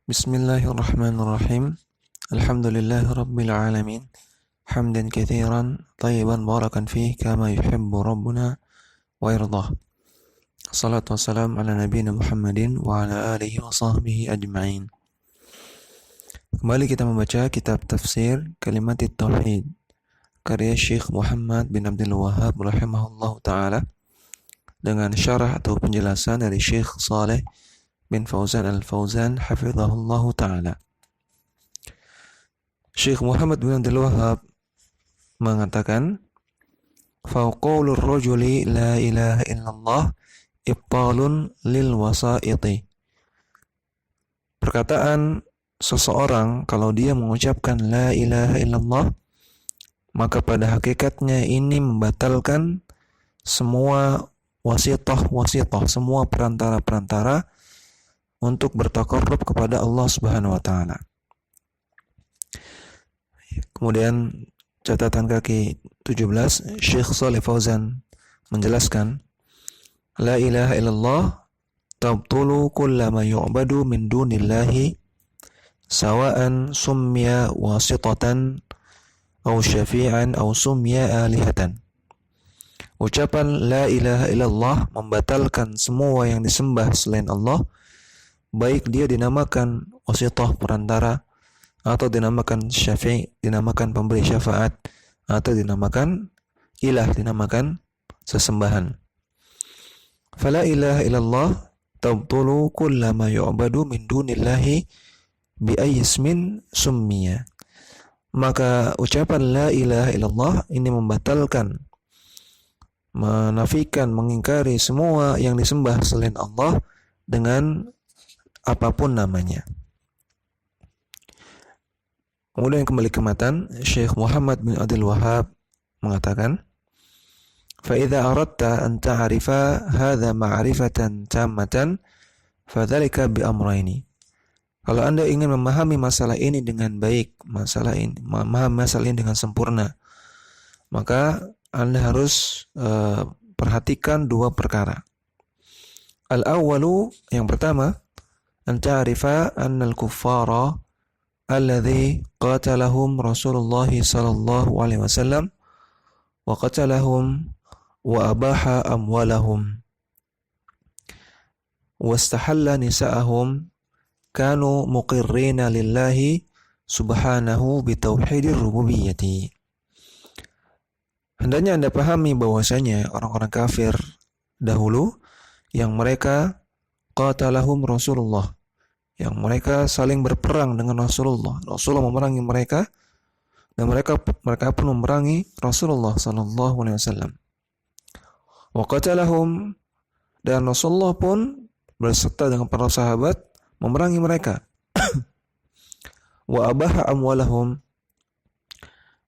Bismillahirrahmanirrahim. Alhamdulillahi rabbil alamin. Hamdan katsiran tayyiban barakan fihi kama yuhibbu rabbuna wa yardah. Salatu wassalam ala nabiyyina Muhammadin wa ala alihi wa sahbihi ajma'in. Kembali kita membaca kitab tafsir Kalimat Tauhid karya Syekh Muhammad bin Abdul Wahhab rahimahullahu taala dengan syarah atau penjelasan dari Syekh Saleh bin Fauzan al-Fauzan hafizahullahu ta'ala. Syekh Muhammad bin Abdul Wahhab mengatakan, "Faqaulur rajuli la ilaha illallah ibtalun lil wasaiti." Perkataan seseorang kalau dia mengucapkan la ilaha illallah, maka pada hakikatnya ini membatalkan semua wasitah, semua perantara-perantara untuk bertakarrub kepada Allah Subhanahu wa taala. Kemudian catatan kaki 17, Syekh Shalih Fauzan menjelaskan, la ilaha illallah tabtulu kullama yu'badu min dunillahi sawa'an summiya wasitatan aw syafi'an aw summiya alihatan. Ucapan la ilaha illallah membatalkan semua yang disembah selain Allah, baik dia dinamakan wasithah perantara, atau dinamakan syafi', dinamakan pemberi syafaat, atau dinamakan ilah, dinamakan sesembahan. Fala ilaha illallah tabtulu kullama yu'badu min dunillahi bi ayyi ismin summiya. Maka ucapan la ilaha illallah ini membatalkan, menafikan, mengingkari semua yang disembah selain Allah dengan apapun namanya. Kemudian kembali ke matan, Syekh Muhammad bin Abdul Wahhab mengatakan, "Fa-idza aradta an ta'rifa hadza ma'rifatan tammatan, fadzalika bi amrayni." Kalau Anda ingin memahami masalah ini dengan baik, memahami masalah ini dengan sempurna, maka Anda harus perhatikan dua perkara. Al-awwalu, yang pertama, أن تعرف أن الكفار الذي قاتلهم رسول الله صلى الله عليه وسلم وقتلهم وأباح أموالهم واستحل نساءهم كانوا مقرين لله سبحانه بتوحيد الربوبية. Hendaknya Anda pahami bahwasanya orang-orang kafir dahulu yang mereka qatalahum Rasulullah, yang mereka saling berperang dengan Rasulullah. Rasulullah memerangi mereka dan mereka pun memerangi Rasulullah sallallahu alaihi wasallam. Wa qatalahum, dan Rasulullah pun berserta dengan para sahabat memerangi mereka. Wa abaha amwalahum,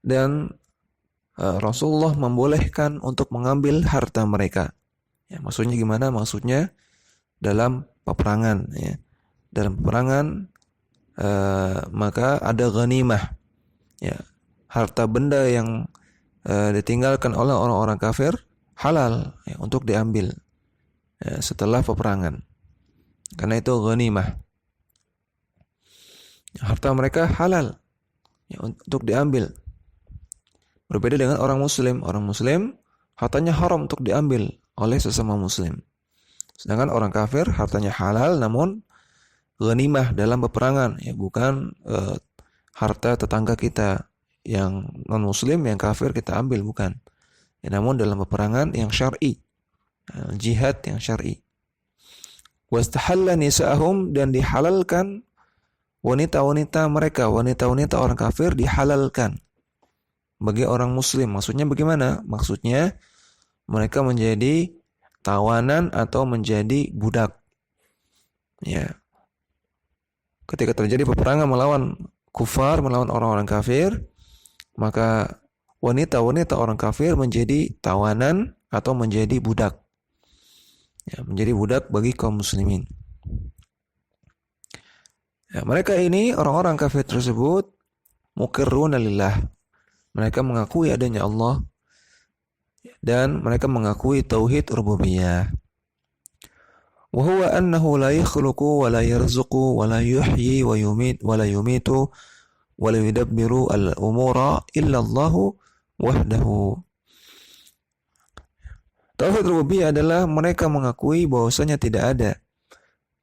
dan Rasulullah membolehkan untuk mengambil harta mereka. Ya, maksudnya gimana? Maksudnya dalam peperangan, ya. Dalam peperangan maka ada ghanimah, ya, harta benda yang ditinggalkan oleh orang-orang kafir halal, ya, untuk diambil, ya, setelah peperangan, karena itu ghanimah, harta mereka halal, ya, untuk diambil. Berbeda dengan orang muslim hartanya haram untuk diambil oleh sesama muslim, sedangkan orang kafir hartanya halal namun ghanimah dalam peperangan, ya, bukan harta tetangga kita yang non muslim, yang kafir kita ambil, bukan, ya, namun dalam peperangan yang syar'i, jihad yang syar'i. Wastahalla nisa'ahum, dan dihalalkan wanita-wanita mereka, wanita-wanita orang kafir dihalalkan bagi orang muslim. Maksudnya bagaimana? Maksudnya mereka menjadi tawanan atau menjadi budak, ya. Ketika terjadi peperangan melawan kufar, melawan orang-orang kafir, maka wanita-wanita orang kafir menjadi tawanan atau menjadi budak, ya, menjadi budak bagi kaum muslimin. Ya, mereka ini, orang-orang kafir tersebut, muqirruna lillah, mereka mengakui adanya Allah dan mereka mengakui tauhid rububiyah. wa huwa annahu la yakhluqu wa la yarzuqu wa la yuhyi wa la yumitu wa la yudabbiru al-umura illa Allah wahdahu. Tauhid rububiyah adalah mereka mengakui bahwasanya tidak ada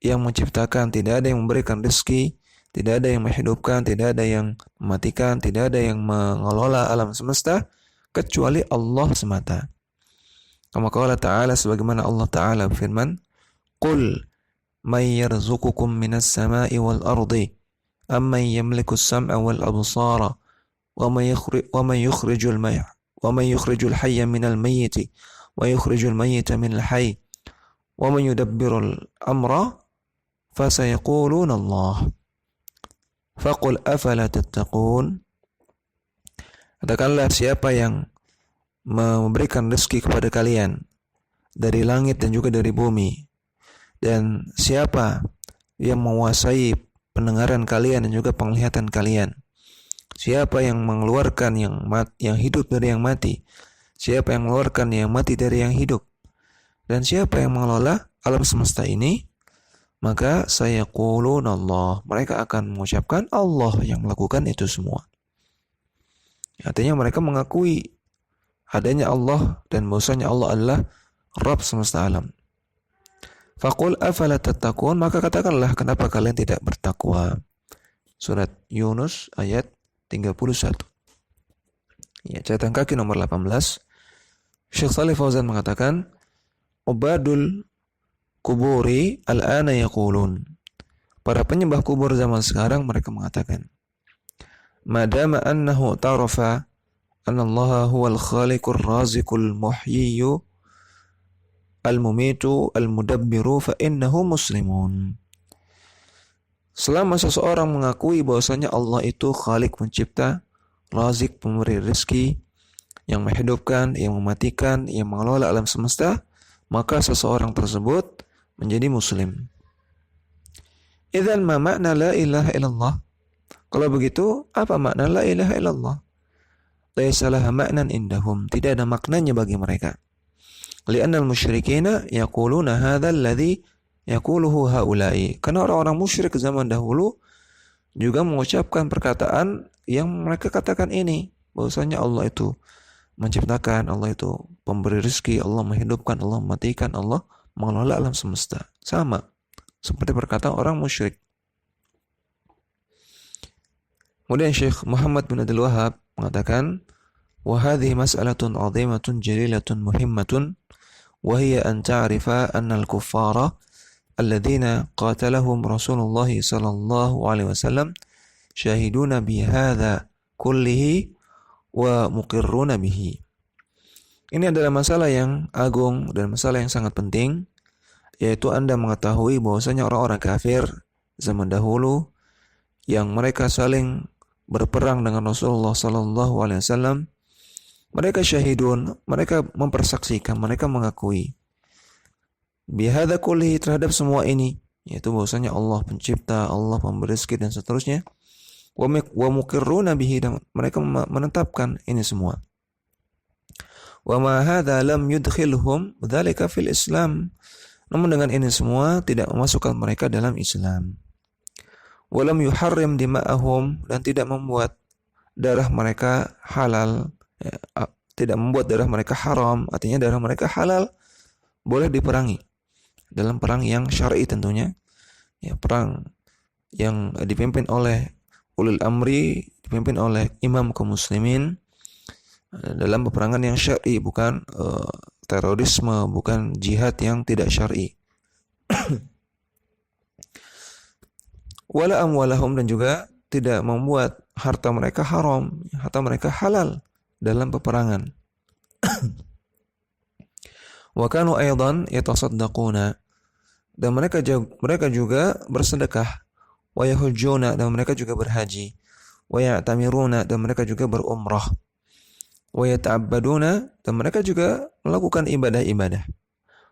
yang menciptakan, tidak ada yang memberikan rezeki, tidak ada yang menghidupkan, tidak ada yang mematikan, tidak ada yang mengelola alam semesta kecuali Allah semata. Kama qala ta'ala, sebagaimana Allah Ta'ala berfirman, "Qul may yarzuqukum minas sama'i wal ardi amman yamliku as-sam'a wal absara wa man yukhrijul hayya minal mayyiti wa yukhrijul mayyita minal hayy wa man yudabbirul amra fasayaquluna Allah faqul afala tattaqun." Katakanlah, siapa yang memberikan rezeki kepada kalian dari langit dan juga dari bumi, dan siapa yang menguasai pendengaran kalian dan juga penglihatan kalian, siapa yang mengeluarkan yang hidup dari yang mati, siapa yang mengeluarkan yang mati dari yang hidup, dan siapa yang mengelola alam semesta ini, maka sayaqulun Allah, mereka akan mengucapkan Allah yang melakukan itu semua. Artinya mereka mengakui adanya Allah dan bahwasanya Allah adalah Rabb semesta alam. Faqul afala tattaqun, maka katakanlah, kenapa kalian tidak bertakwa? Surat Yunus ayat 31. Ya, catatan kaki nomor 18. Syekh Shalih Fauzan mengatakan, ubadul kuburi al-ana yaqulun. Para penyembah kubur zaman sekarang mereka mengatakan, madama annahu tarafa anna Allah huwal khaliqur raziqul muhyiyu al-mumitu al-mudabbiru fa innahu muslimun. Selama seseorang mengakui bahwasanya Allah itu Khalik, pencipta, Razik, pemberi rezeki, yang menghidupkan, yang mematikan, yang mengelola alam semesta, maka seseorang tersebut menjadi muslim. Idzan ma makna la ilaha illallah? Kalau begitu, apa makna la ilaha illallah? Laisa laha ma'nan indahum, tidak ada maknanya bagi mereka. Li'anna al-musyrikina yaquluna hadha alladhi yaquluhu haula'i. Karena orang-orang musyrik zaman dahulu juga mengucapkan perkataan yang mereka katakan ini, bahwasanya Allah itu menciptakan, Allah itu pemberi rezeki, Allah menghidupkan, Allah mematikan, Allah mengelola alam semesta. Sama seperti perkataan orang musyrik. Kemudian Syekh Muhammad bin Abdul Wahhab mengatakan, wa hadhihi mas'alatun 'azimatun jalilatun muhimmatun wa hiya an ta'rifa anna al-kuffara alladhina qatalahum Rasulullah sallallahu alaihi wasallam syahiduna bihadza kullihi wa muqirruna bihi. Ini adalah masalah yang agung dan masalah yang sangat penting, yaitu Anda mengetahui bahwasanya orang-orang kafir zaman dahulu yang mereka saling berperang dengan Rasulullah sallallahu alaihi wasallam, mereka syahidun, mereka mempersaksikan, mereka mengakui bihadza kullihi, terhadap semua ini, yaitu bahwasanya Allah pencipta, Allah pemberi rezeki dan seterusnya. Wa muqirruna bihi, dan mereka menetapkan ini semua. Wa ma hadza lam yudkhilhum dzalika fil Islam. Namun dengan ini semua tidak memasukkan mereka dalam Islam. Wa lam yuharrim dima'ahum, dan tidak membuat darah mereka halal, tidak membuat darah mereka haram, artinya darah mereka halal, boleh diperangi dalam perang yang syar'i tentunya, ya, perang yang dipimpin oleh ulil amri, dipimpin oleh imam kaum muslimin, dalam peperangan yang syar'i, bukan terorisme, bukan jihad yang tidak syar'i. Wala amwalahum, dan juga tidak membuat harta mereka haram, harta mereka halal dalam peperangan. Wa kanu aidan yatasaddaquna, dan mereka juga bersedekah. Wa yahujjuna, dan mereka juga berhaji. Wa ya'tamiruna, dan mereka juga berumrah. Wa yata'abbaduna, dan mereka juga melakukan ibadah-ibadah.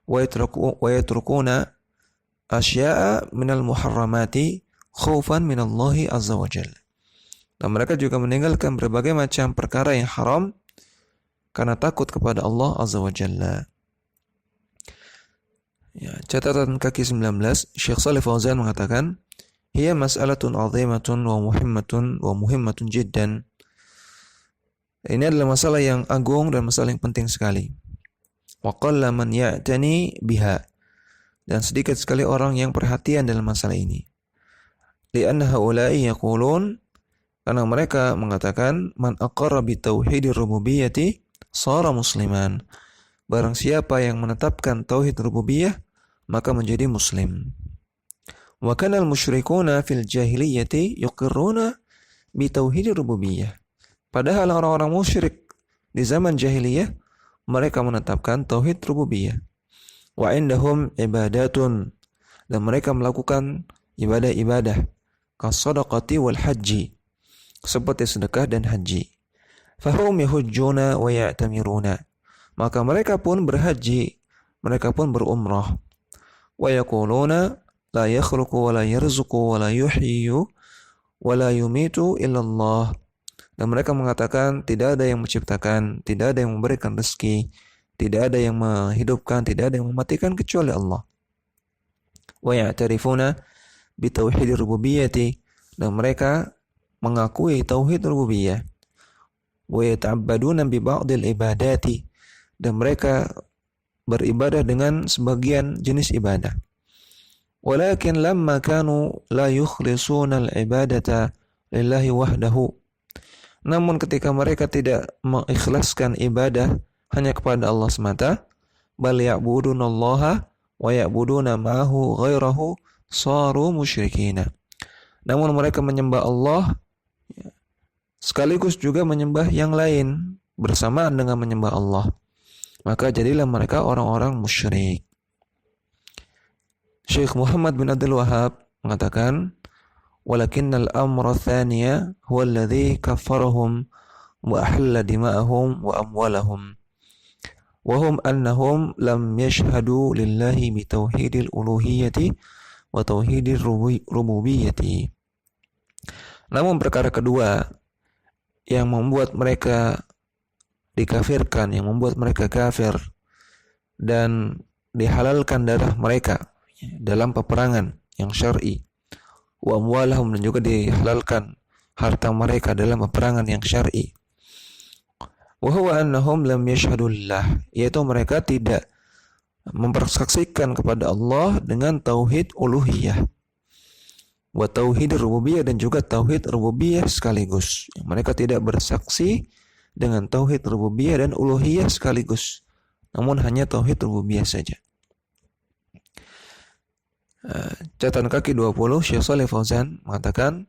Wa yatrukuna asya'a minal muharramati khaufan minallahi azza wa jalla. Dan mereka juga meninggalkan berbagai macam perkara yang haram karena takut kepada Allah azza wa jalla. Ya, catatan kaki 19, Syekh Shalih Fauzan mengatakan, "Hiya mas'alatun 'azimatun wa muhimmatun jiddan." Ini adalah masalah yang agung dan masalah yang penting sekali. Wa qalla man ya'tani biha. Dan sedikit sekali orang yang perhatian dalam masalah ini. Li'anna haula'i yaqulun, karena mereka mengatakan, man aqarra bi tauhidir rububiyyati shara musliman. Barang siapa yang menetapkan tauhid rububiyah, maka menjadi muslim. Wa kana al-musyrikuna fil jahiliyyati yuqirruna bi tauhidir rububiyyah. Padahal orang-orang musyrik di zaman jahiliyah mereka menetapkan tauhid rububiyah. Wa indahum ibadatun, dan mereka melakukan ibadah-ibadah kas-shadaqati wal haji, seperti sedekah dan haji. Fahum yahujjuna wa ya'tamiruna, maka mereka pun berhaji, mereka pun berumrah. Wa yaquluna la yakhluqu wa la yarzuqu wa la yuhyiyu wa la yumitu illallah. Dan mereka mengatakan tidak ada yang menciptakan, tidak ada yang memberikan rezeki, tidak ada yang menghidupkan, tidak ada yang mematikan kecuali Allah. Wa ya'tarifuna bi tauhidir rububiyyati, dan mereka mengakui tauhid rububiyah. Wa yata'abbaduna bi ba'dil ibadati, dan mereka beribadah dengan sebagian jenis ibadah. Walakin lamma kanu la yukhlisuna al-ibadata lillahi wahdahu. Namun ketika mereka tidak mengikhlaskan ibadah hanya kepada Allah semata, bal ya'budunallaha wa ya'buduna ma'ahu ghairahu saru musyrikina. Namun mereka menyembah Allah sekaligus juga menyembah yang lain bersamaan dengan menyembah Allah. Maka jadilah mereka orang-orang musyrik. Syekh Muhammad bin Abdul Wahhab mengatakan, walakinnal amra thaniya huwa alladhi kaffarahum wa ahalla dima'ahum wa amwalahum wa hum annahum lam yashhadu lillahi bi tauhidil uluhiyyati wa tauhidir rububiyyati. Namun perkara kedua yang membuat mereka dikafirkan, yang membuat mereka kafir dan dihalalkan darah mereka dalam peperangan yang syar'i, wa amwalahum, dan juga dihalalkan harta mereka dalam peperangan yang syar'i. Wa huwa annahum lam yashhadu lillah, yaitu mereka tidak mempersaksikan kepada Allah dengan tauhid uluhiyah, wa tauhid rububiyah, dan juga tauhid rububiyah sekaligus. Mereka tidak bersaksi dengan tauhid rububiyah dan uluhiyah sekaligus, namun hanya tauhid rububiyah saja. Catatan kaki 20, Syekh Shalih Fauzan mengatakan,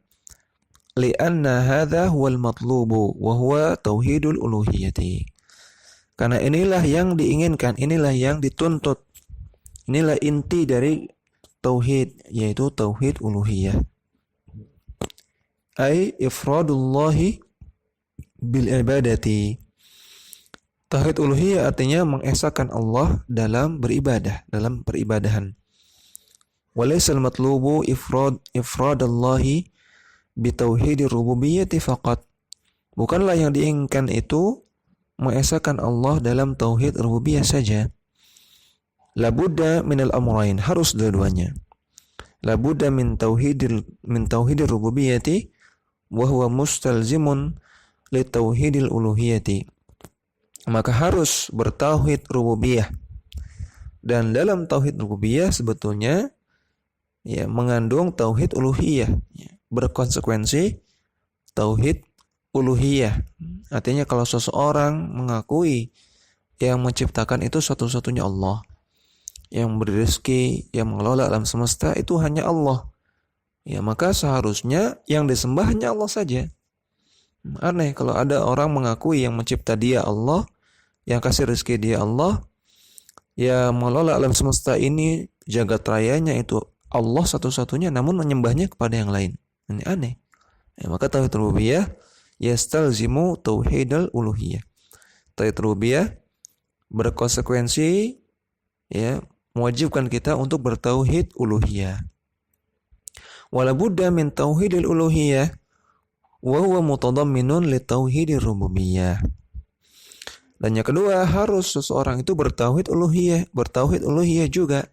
li'anna hadha huwal matlubu wa huwa tauhidul uluhiyati. Karena inilah yang diinginkan, inilah yang dituntut, inilah inti dari tauhid, yaitu tauhid uluhiyah. Ai ifradullahi bil ibadati. Tauhid uluhiyah artinya mengesahkan Allah dalam beribadah, dalam peribadahan. Walaysal matlubu ifradallahi bi tauhidir rububiyyati faqat. Bukanlah yang diinginkan itu mengesahkan Allah dalam tauhid rububiyah saja. Labudda minal amrayn, harus dua-duanya. Labudda min tauhidir rububiyyati wa huwa mustalzimun li tauhidil uluhiyati. Maka harus bertauhid rububiyah. Dan dalam tauhid rububiyah sebetulnya mengandung tauhid uluhiyah, berkonsekuensi tauhid uluhiyah. Artinya kalau seseorang mengakui yang menciptakan itu satu-satunya Allah, yang memberi rezeki, yang mengelola alam semesta itu hanya Allah, maka seharusnya yang disembah hanya Allah saja. Aneh kalau ada orang mengakui yang mencipta dia Allah, yang kasih rezeki dia Allah, yang mengelola alam semesta ini, jagat rayanya itu Allah satu-satunya, namun menyembahnya kepada yang lain. Ini aneh. Maka tauhid rububiyah yastalzimu tauhidal uluhiyah. Tauhid rububiyah berkonsekuensi mewajibkan kita untuk bertauhid uluhiyah. Wala budda min tauhidil uluhiyah wa huwa mutadamminun li tauhidir rububiyah. Dan yang kedua, harus seseorang itu bertauhid uluhiyah juga.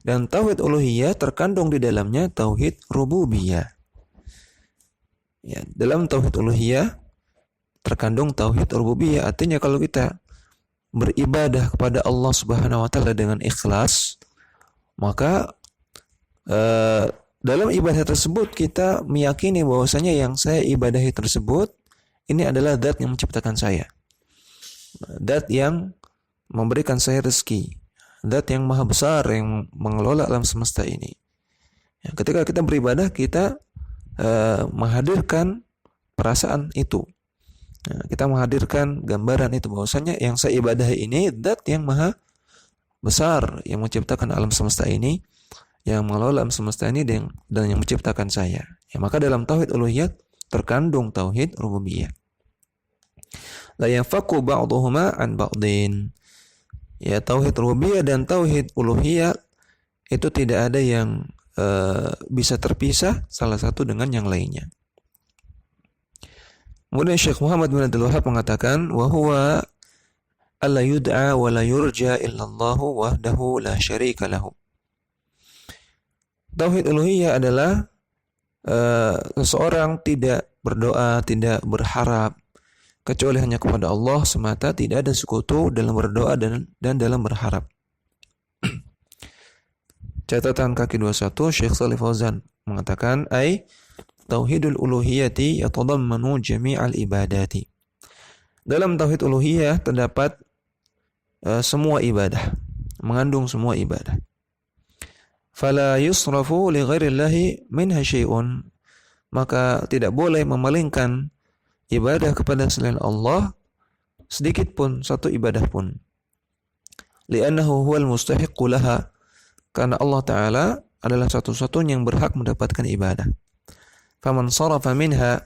Dan tauhid uluhiyah terkandung di dalamnya tauhid rububiyah. Ya, dalam tauhid uluhiyah terkandung tauhid rububiyah. Artinya kalau kita beribadah kepada Allah Subhanahu wa taala dengan ikhlas, maka dalam ibadah tersebut kita meyakini bahwasanya yang saya ibadahi tersebut ini adalah zat yang menciptakan saya. Zat yang memberikan saya rezeki. Zat yang maha besar yang mengelola alam semesta ini. Ya, ketika kita beribadah, kita menghadirkan perasaan itu. Nah, kita menghadirkan gambaran itu bahwasanya yang saya ibadahi ini zat yang maha besar yang menciptakan alam semesta ini, yang mengelola alam semesta ini dan yang menciptakan saya. Ya, maka dalam tauhid uluhiyah terkandung tauhid rububiyah. La yanfaku ba'dhuhuma an ba'din. Ya, tauhid rububiyah dan tauhid uluhiyah itu tidak ada yang bisa terpisah salah satu dengan yang lainnya. Kemudian Syekh Muhammad bin Abdul Wahhab mengatakan, wa huwa alla yud'a wa la yurja illallah wahdahu la syarika lahu. Tauhid uluhiyah adalah seseorang tidak berdoa, tidak berharap kecuali hanya kepada Allah semata, tidak ada sekutu dalam berdoa dan dalam berharap. Catatan kaki 21, Syekh Shalih Fauzan mengatakan, ai tauhidul uluhiyati yatadammanu jami'al ibadati. Dalam tauhid uluhiyah terdapat semua ibadah, mengandung semua ibadah. Fala yusrafu li ghairillahi minha syai'un. Maka tidak boleh memalingkan ibadah kepada selain Allah sedikit pun, satu ibadah pun. Li'annahu huwal mustahiqqu laha. Karena Allah Ta'ala adalah satu-satunya yang berhak mendapatkan ibadah. Faman sarafa minha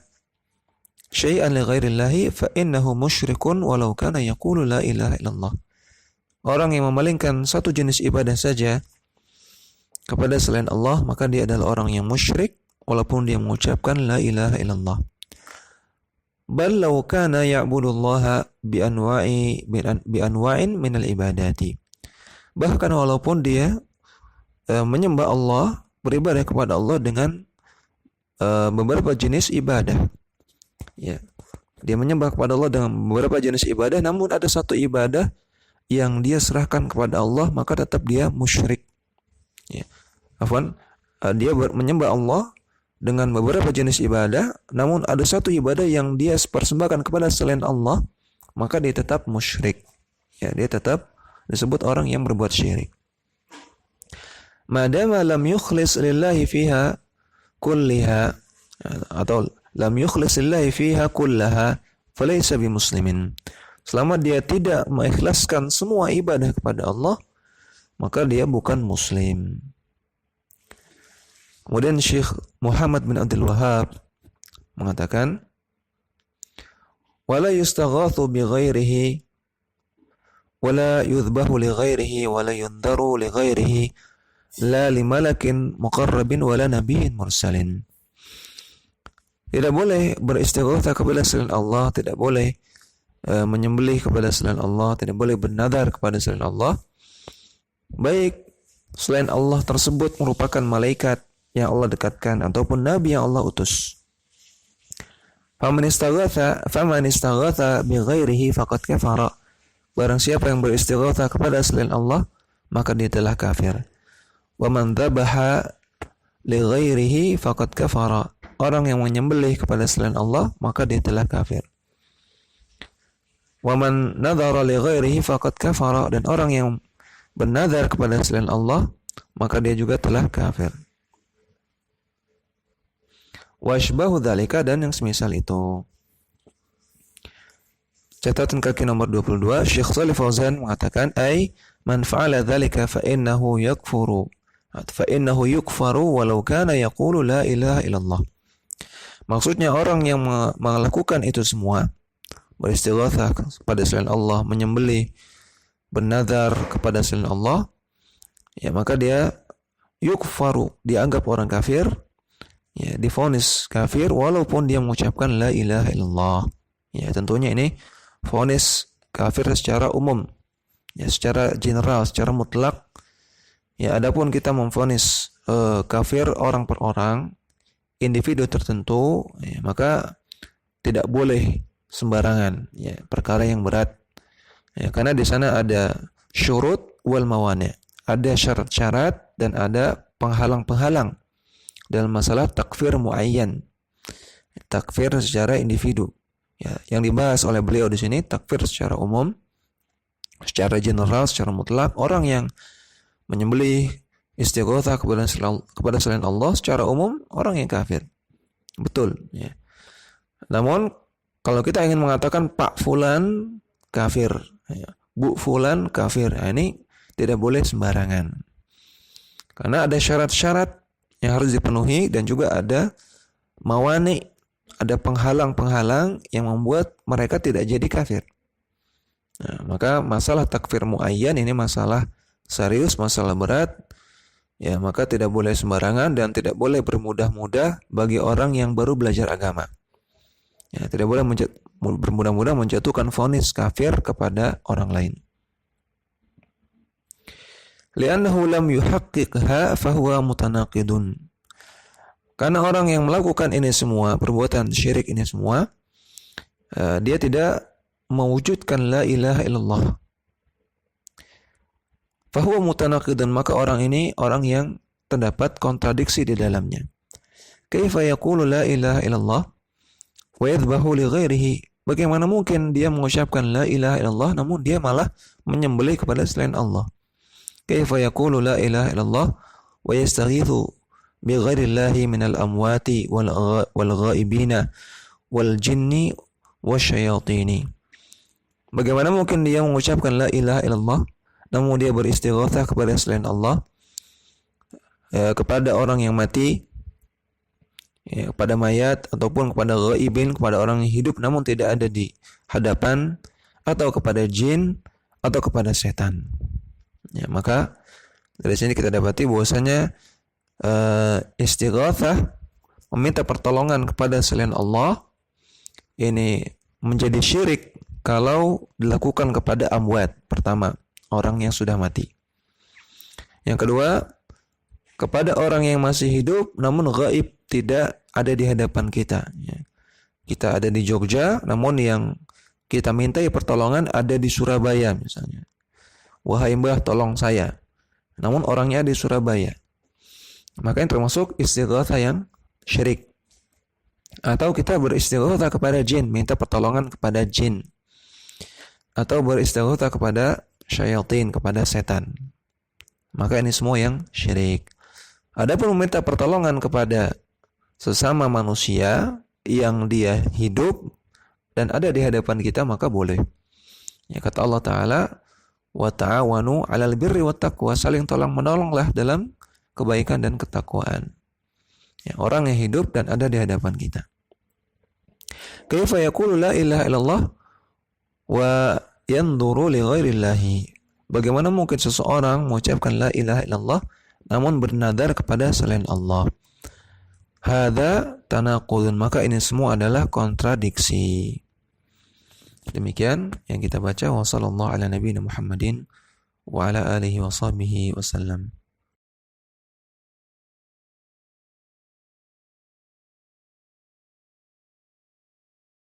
syai'an li ghairillahi fa innahu musyrikun walau kana yaqulu la ilaha illallah. Orang yang memalingkan satu jenis ibadah saja kepada selain Allah, maka dia adalah orang yang musyrik walaupun dia mengucapkan la ilaha illallah. Bal law kana ya'budullaha bi anwa'in minal ibadati. Bahkan walaupun dia menyembah Allah, beribadah kepada Allah dengan beberapa jenis ibadah. Ya. Dia menyembah kepada Allah dengan beberapa jenis ibadah, namun ada satu ibadah yang dia serahkan kepada Allah, maka tetap dia musyrik. Ya. Dia menyembah Allah dengan beberapa jenis ibadah, namun ada satu ibadah yang dia persembahkan kepada selain Allah, maka dia tetap musyrik. Ya, dia tetap disebut orang yang berbuat syirik. Madama lam yukhlis lillahi fiha kulliha, atau lam yukhlis lillahi fiha kullaha falaysa bimuslimin. Selama dia tidak mengikhlaskan semua ibadah kepada Allah, maka dia bukan muslim. Kemudian Syekh Muhammad bin Abdul Wahhab mengatakan, wala yustaghathu bi ghairihi wala yudhbahu li ghairihi wala yundaru li ghairihi la li malakin muqarrabin wala nabiyyin mursalin. Tidak boleh beristighatsah kepada selain Allah, tidak boleh menyembelih kepada selain Allah, tidak boleh bernadar kepada selain Allah, baik selain Allah tersebut merupakan malaikat yang Allah dekatkan ataupun nabi yang Allah utus. Faman istaghatha bi ghairihi faqad kafara. Barang siapa yang beristighatsah kepada selain Allah, maka dia telah kafir. Wa man dzabaha li ghairihi faqad kafara. Orang yang menyembelih kepada selain Allah, maka dia telah kafir. Wa man nadhara li ghairihi faqad kafara. Dan orang yang bernadar kepada selain Allah, maka dia juga telah kafir. Wa asbahu dzalika, dan yang semisal itu. Catatan kaki nomor 22, Syekh Shalih Fauzan mengatakan, ai man fa'ala dzalika fa innahu yukfaru walau kana yaqulu la ilaha illallah. Maksudnya orang yang melakukan itu semua, beristighatsah kepada selain Allah, menyembelih, bernadar kepada selain Allah, ya maka dia yukfaru, dianggap orang kafir, ya divonis kafir walaupun dia mengucapkan la ilaha illallah. Ya tentunya ini vonis kafir secara umum, ya secara general, secara mutlak. Ya, adapun kita memvonis kafir orang per orang, individu tertentu, ya, maka tidak boleh sembarangan, ya, perkara yang berat. Ya, karena di sana ada syurut wal mawani', ada syarat-syarat dan ada penghalang-penghalang dalam masalah takfir muayyan, takfir secara individu. Ya, yang dibahas oleh beliau di sini takfir secara umum, secara general, secara mutlak, orang yang menyembelih istighatsah kepada selain Allah secara umum orang yang kafir. Betul, ya. Namun kalau kita ingin mengatakan Pak Fulan kafir, ya, Bu Fulan kafir, nah, ini tidak boleh sembarangan. Karena ada syarat-syarat yang harus dipenuhi dan juga ada mawani, ada penghalang-penghalang yang membuat mereka tidak jadi kafir. Nah, maka masalah takfir muayyan ini masalah serius, masalah berat. Ya, maka tidak boleh sembarangan dan tidak boleh bermudah-mudah bagi orang yang baru belajar agama. Ya, tidak boleh bermudah-mudah menjatuhkan vonis kafir kepada orang lain. Li'annahu lam yuhaqqiqha fahuwa mutanaqidun. Karena orang yang melakukan ini semua, perbuatan syirik ini semua, dia tidak mewujudkan la ilaha illallah. Fahuwa mutanaqidun, maka orang ini orang yang terdapat kontradiksi di dalamnya. Kaifa yaqulu la ilaha illallah wa yadhbahu li ghairihi? Bagaimana mungkin dia mengucapkan la ilaha illallah namun dia malah menyembelih kepada selain Allah? Kaifa yaqulu la ilaha illallah wa yastaghithu bi ghairillahi minal amwati wal ghaibina wal jinni wasyayatini? Bagaimana mungkin dia mengucapkan la ilaha illallah namun dia beristighatsah kepada selain Allah, kepada orang yang mati, ya, kepada mayat ataupun kepada ghaibin, kepada orang yang hidup namun tidak ada di hadapan, atau kepada jin atau kepada setan. Ya, maka dari sini kita dapati bahwasanya istighatsah, meminta pertolongan kepada selain Allah, ini menjadi syirik kalau dilakukan kepada amwat. Pertama, orang yang sudah mati. Yang kedua, kepada orang yang masih hidup namun gaib, tidak ada di hadapan kita. Ya. Kita ada di Jogja namun yang kita mintai pertolongan ada di Surabaya misalnya. Wahai Mbah, tolong saya. Namun orangnya di Surabaya. Maka yang termasuk istighatsah yang syirik. Atau kita beristighatsah kepada jin, minta pertolongan kepada jin. Atau beristighatsah kepada syayatin, kepada setan. Maka ini semua yang syirik. Adapun meminta pertolongan kepada sesama manusia yang dia hidup dan ada di hadapan kita, maka boleh. Ya, kata Allah Ta'ala, wa ta'awanu 'alal birri wat taqwa, saling tolong menolonglah dalam kebaikan dan ketakwaan. Ya, orang yang hidup dan ada di hadapan kita. Kaifa yaqulu la ilaha illallah wa yanzuru li ghairillahi? Bagaimana mungkin seseorang mengucapkan la ilaha illallah namun bernadar kepada selain Allah? Hadza tanaqudun, maka ini semua adalah kontradiksi. Demikian yang kita baca. Wassallallahu ala nabiyina Muhammadin wa ala alihi wa sahbihi wasallam.